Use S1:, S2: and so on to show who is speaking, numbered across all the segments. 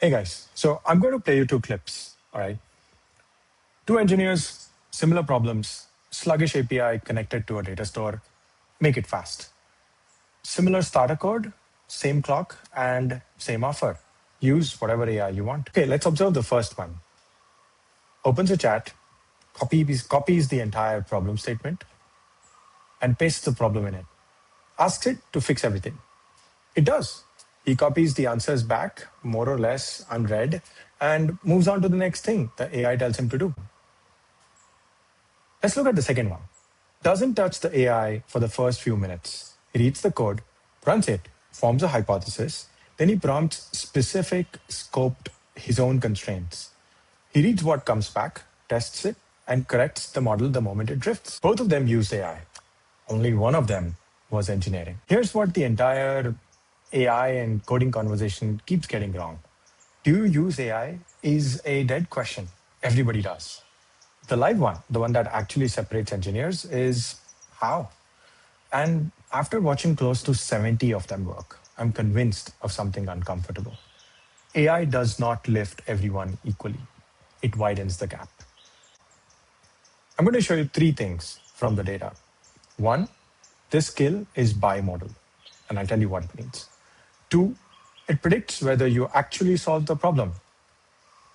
S1: Hey guys, so I'm going to play you two clips. All right. Two engineers, similar problems, sluggish API connected to a data store, make it fast. Similar starter code, same clock, and same offer. Use whatever AI you want. Okay, let's observe the first one. Opens a chat, copies the entire problem statement, and pastes the problem in it. Asks it to fix everything. It does. He copies the answers back, more or less unread, and moves on to the next thing the AI tells him to do. Let's look at the second one. Doesn't touch the AI for the first few minutes. He reads the code, runs it, forms a hypothesis, then he prompts specific, scoped, his own constraints. He reads what comes back, tests it, and corrects the model the moment it drifts. Both of them used AI. Only one of them was engineering. Here's what the entire AI and coding conversation keeps getting wrong. Do you use AI is a dead question. Everybody does. The live one, the one that actually separates engineers, is how. And after watching close to 70 of them work, I'm convinced of something uncomfortable. AI does not lift everyone equally. It widens the gap. I'm going to show you three things from the data. One, this skill is bimodal, and I'll tell you what it means. Two, it predicts whether you actually solve the problem.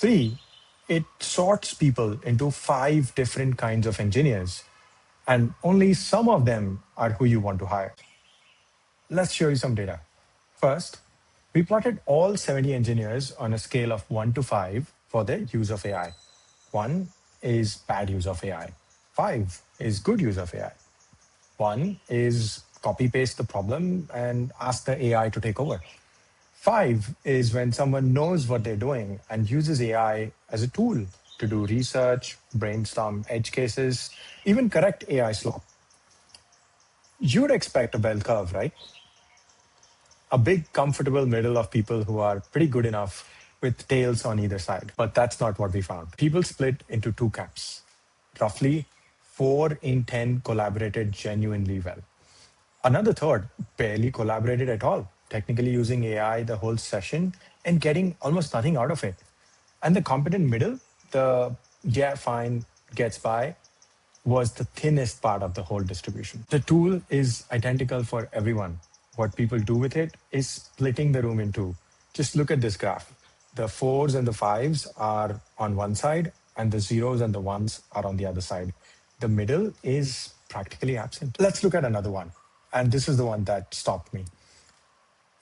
S1: Three, it sorts people into 5 different kinds of engineers, and only some of them are who you want to hire. Let's show you some data. First, we plotted all 70 engineers on a scale of 1 to 5 for their use of AI. 1 is bad use of AI. 5 is good use of AI. 1 is copy paste the problem and ask the AI to take over. 5 is when someone knows what they're doing and uses AI as a tool to do research, brainstorm edge cases, even correct AI slop. You'd expect a bell curve, right? A big, comfortable middle of people who are pretty good enough with tails on either side. But that's not what we found. People split into 2 camps. Roughly 4 in 10 collaborated genuinely well. Another third barely collaborated at all, technically using AI the whole session and getting almost nothing out of it. And the competent middle, the yeah, fine, gets by, was the thinnest part of the whole distribution. The tool is identical for everyone. What people do with it is splitting the room in 2. Just look at this graph. The 4s and the 5s are on one side, and the 0s and the 1s are on the other side. The middle is practically absent. Let's look at another one. And this is the one that stopped me.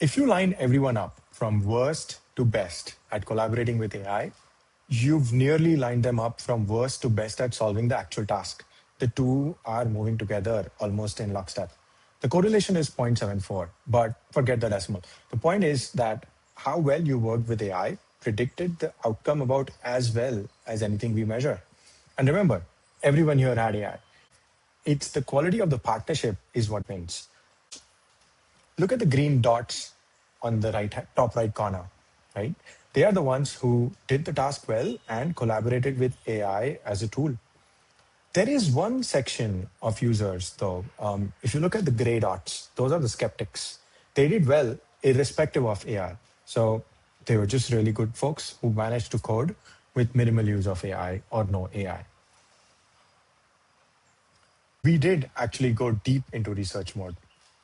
S1: If you line everyone up from worst to best at collaborating with AI, you've nearly lined them up from worst to best at solving the actual task. The two are moving together almost in lockstep. The correlation is 0.74, but forget the decimal. The point is that how well you worked with AI predicted the outcome about as well as anything we measure. And remember, everyone here had AI. It's the quality of the partnership is what wins. Look at the green dots on the top right corner, right? They are the ones who did the task well and collaborated with AI as a tool. There is one section of users, though. If you look at the gray dots, those are the skeptics. They did well irrespective of AI. So they were just really good folks who managed to code with minimal use of AI or no AI. We did actually go deep into research mode.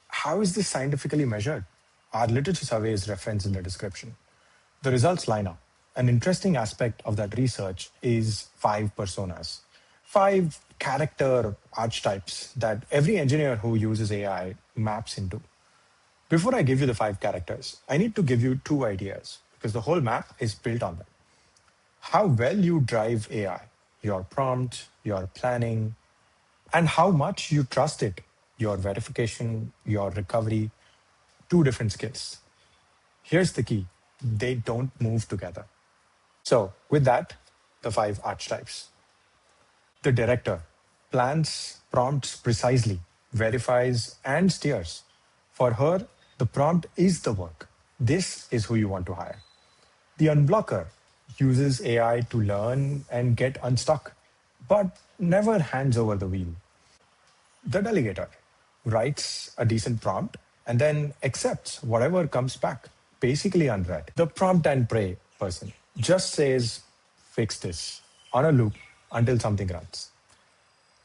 S1: How is this scientifically measured? Our literature survey is referenced in the description. The results line up. An interesting aspect of that research is 5 personas, 5 character archetypes that every engineer who uses AI maps into. Before I give you the 5 characters, I need to give you 2 ideas because the whole map is built on them. How well you drive AI, your prompt, your planning, and how much you trust it, your verification, your recovery, 2 different skills. Here's the key. They don't move together. So with that, the 5 archetypes. The director plans prompts precisely, verifies, and steers. For her, the prompt is the work. This is who you want to hire. The unblocker uses AI to learn and get unstuck, but never hands over the wheel. The delegator writes a decent prompt and then accepts whatever comes back, basically unread. The prompt and pray person just says, fix this on a loop until something runs.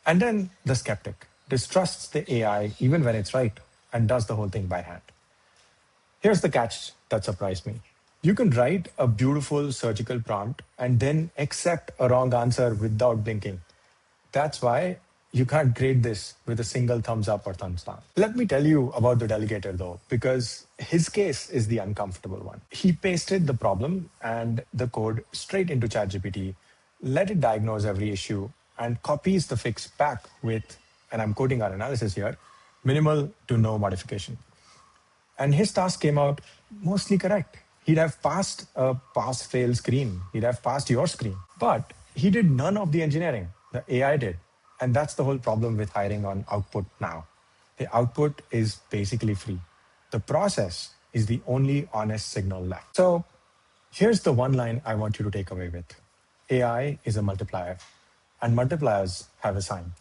S1: And then the skeptic distrusts the AI even when it's right and does the whole thing by hand. Here's the catch that surprised me. You can write a beautiful surgical prompt and then accept a wrong answer without blinking. That's why you can't grade this with a single thumbs up or thumbs down. Let me tell you about the delegator though, because his case is the uncomfortable one. He pasted the problem and the code straight into ChatGPT, let it diagnose every issue, and copies the fix back with, and I'm quoting our analysis here, minimal to no modification. And his task came out mostly correct. He'd have passed a pass fail screen. He'd have passed your screen. But he did none of the engineering. The AI did. And that's the whole problem with hiring on output now. The output is basically free. The process is the only honest signal left. So here's the one line I want you to take away with. AI is a multiplier, and multipliers have a sign.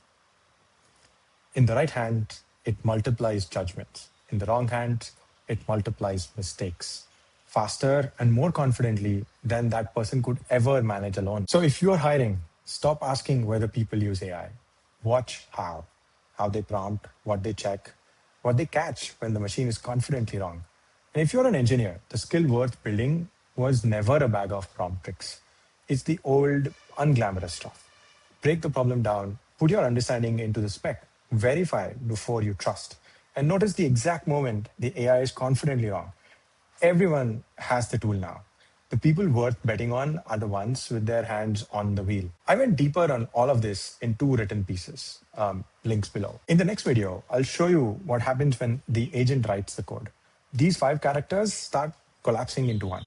S1: In the right hand, it multiplies judgments. In the wrong hand, it multiplies mistakes faster and more confidently than that person could ever manage alone. So if you're hiring, stop asking whether people use AI. Watch how they prompt, what they check, what they catch when the machine is confidently wrong. And if you're an engineer, the skill worth building was never a bag of prompt tricks. It's the old, unglamorous stuff. Break the problem down, put your understanding into the spec, verify before you trust, and notice the exact moment the AI is confidently wrong. Everyone has the tool now. The people worth betting on are the ones with their hands on the wheel. I went deeper on all of this in 2 written pieces, links below. In the next video, I'll show you what happens when the agent writes the code. These 5 characters start collapsing into one.